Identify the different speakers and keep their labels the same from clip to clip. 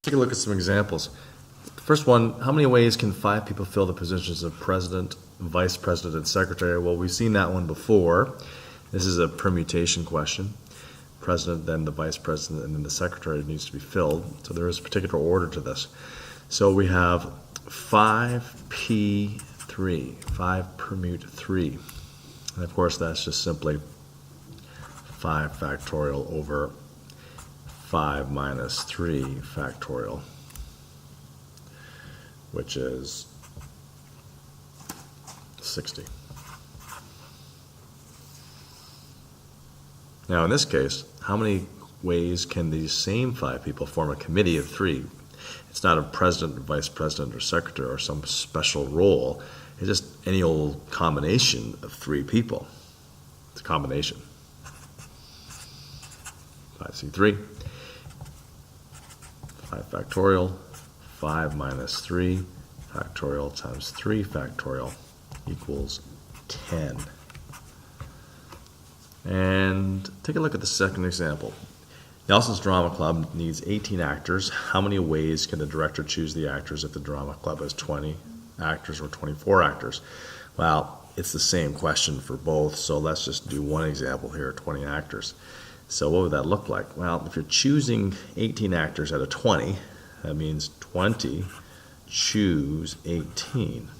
Speaker 1: Take a look at some examples. First one, how many ways can 5 people fill the positions of president, vice president, and secretary? Well, we've seen that one before. This is a permutation question. President, then the vice president, and then the secretary needs to be filled. So there is a particular order to this. So we have 5p3, 5 permute 3. And of course, that's just simply 5 factorial over 5 minus 3 factorial, which is 60. Now in this case, how many ways can these same 5 people form a committee of 3? It's not a president, vice president, or secretary, or some special role. It's just any old combination of 3 people. It's a combination. 5c3, 5 factorial, 5 minus 3 factorial times 3 factorial equals 10. And take a look at the second example. Nelson's Drama Club needs 18 actors. How many ways can the director choose the actors if the drama club has 20 actors or 24 actors? Well, it's the same question for both, so let's just do one example here, 20 actors. So what would that look like? Well, if you're choosing 18 actors out of 20, that means 20 choose 18.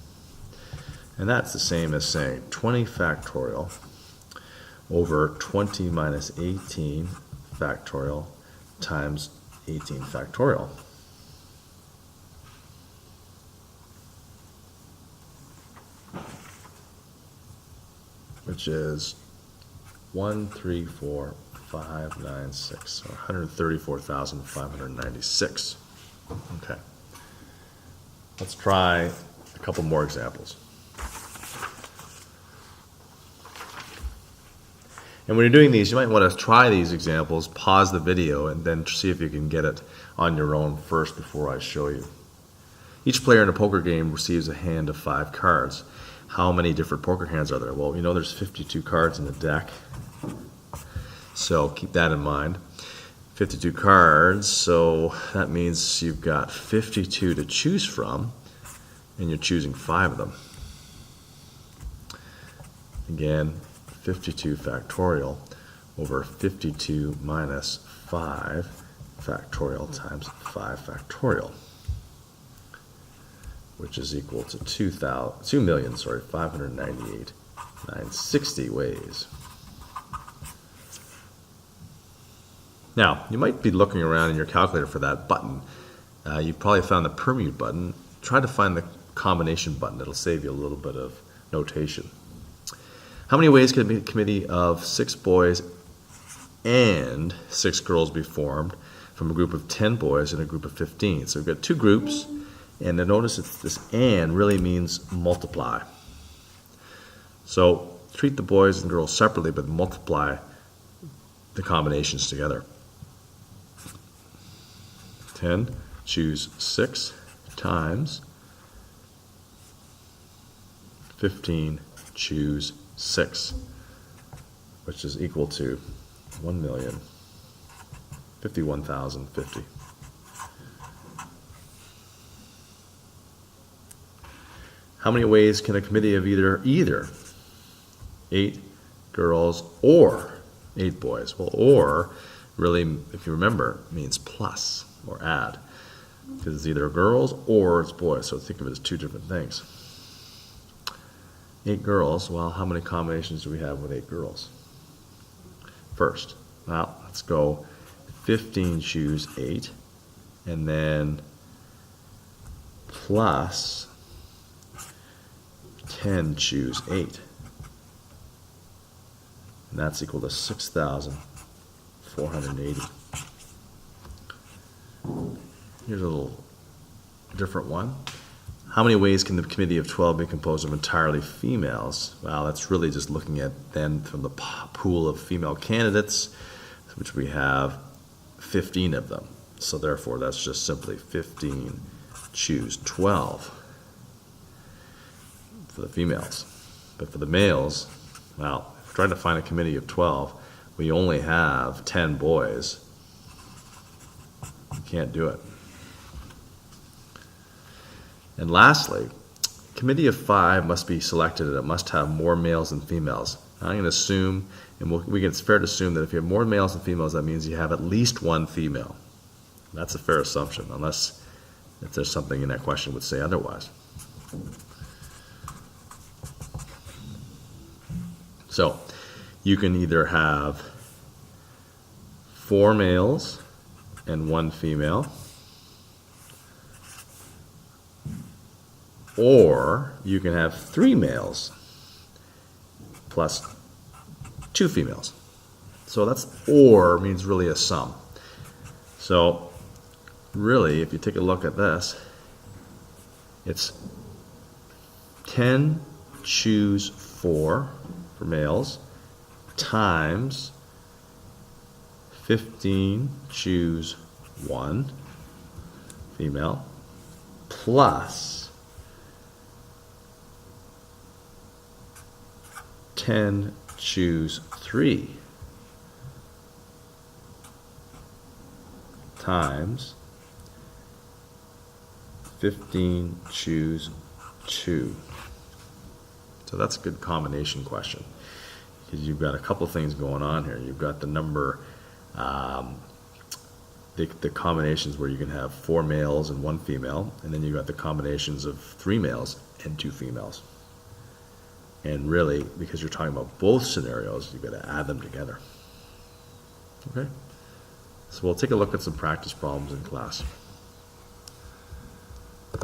Speaker 1: And that's the same as saying 20 factorial over 20 minus 18 factorial times 18 factorial. Which is 134,596, or 134,596. Okay. Let's try a couple more examples. And when you're doing these, you might want to try these examples, pause the video, and then see if you can get it on your own first before I show you. Each player in a poker game receives a hand of 5 cards. How many different poker hands are there? Well, you know there's 52 cards in the deck, so keep that in mind. 52 cards, so that means you've got 52 to choose from, and you're choosing 5 of them. Again, 52 factorial over 52 minus 5 factorial times 5 factorial, which is equal to 2,598,960 ways. Now, you might be looking around in your calculator for that button. You probably found the permute button. Try to find the combination button. It'll save you a little bit of notation. How many ways can a committee of 6 boys and 6 girls be formed from a group of 10 boys and a group of 15? So we've got 2 groups, and then notice that this "and" really means multiply. So treat the boys and girls separately, but multiply the combinations together. 10, choose 6 times 15, choose 6, which is equal to 1,051,050. How many ways can a committee of either 8 girls or 8 boys? Well, or really, if you remember, means plus or add, because it's either girls or it's boys, so think of it as 2 different things. 8 girls, well, how many combinations do we have with 8 girls? First, well, let's go 15 choose 8, and then plus 10 choose 8. And that's equal to 6,480. Here's a little different one. How many ways can the committee of 12 be composed of entirely females? Well, that's really just looking at then from the pool of female candidates, which we have 15 of them. So therefore, that's just simply 15 choose 12 for the females. But for the males, well, if we're trying to find a committee of 12, we only have 10 boys. You can't do it. And lastly, committee of 5 must be selected and it must have more males than females. I'm going to assume, and it's fair to assume that if you have more males than females, that means you have at least one female. That's a fair assumption, unless if there's something in that question would say otherwise. So you can either have 4 males and 1 female, or you can have 3 males plus 2 females. So that's or means really a sum. So really, if you take a look at this, it's 10 choose 4 for males times 15 choose 1 female plus 10 choose 3 times 15 choose 2. So that's a good combination question, because you've got a couple things going on here. You've got the number, the combinations where you can have 4 males and 1 female, and then you've got the combinations of 3 males and 2 females. And really, because you're talking about both scenarios, you've got to add them together. Okay? So we'll take a look at some practice problems in class.